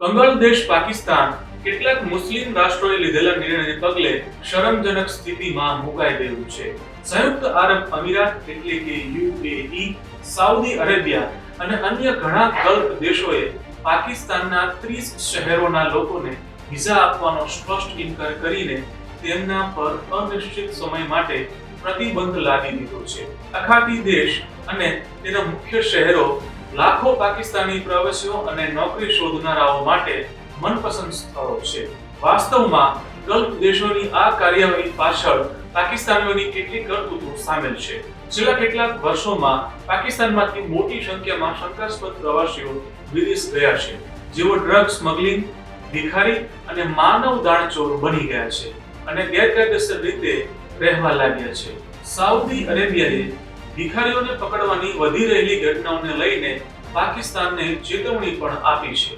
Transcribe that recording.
કંગાળ દેશ પાકિસ્તાન કેટલાક મુસ્લિમ રાષ્ટ્રોએ લીધેલા નિર્ણયને પગલે શરમજનક સ્થિતિમાં મુકાઈ ગયું છે. સંયુક્ત આરબ અમીરાત એટલે કે યુએઈ, સાઉદી અરેબિયા અને અન્ય ઘણા ગલ્ફ દેશોએ પાકિસ્તાનના 30 શહેરોના લોકોને વિઝા આપવાનો સ્પષ્ટ ઇનકાર કરીને તેમના પર અનિશ્ચિત સમય માટે પ્રતિબંધ લાદી દીધો છે. અખાતી દેશ અને તેના મુખ્ય શહેરો લાખો પાકિસ્તાની પ્રવાસીઓ અને નોકરી શોધનારાઓ માટે મનપસંદ સ્થળો છે. વાસ્તવમાં ગલ્ફ દેશોની આ કાર્યવાહી પાછળ પાકિસ્તાનીઓની કેટલીક કરતૂતો સામેલ છે. છેલ્લા કેટલાક વર્ષોમાં પાકિસ્તાનમાંથી મોટી સંખ્યામાં શંકાસ્પદ પ્રવાસીઓ વિદેશ ગયા છે, જેઓ ડ્રગ સ્મગલિંગ, ભિખારી અને માનવ દાણચોર બની ગયા છે અને ગેરકાયદેસર રીતે રહેવા લાગ્યા છે. સાઉદી અરેબિયાએ ભિખારીઓને પકડવાની વધી રહેલી ઘટનાઓને લઈને પાકિસ્તાનને ચેતવણી પણ આપી છે.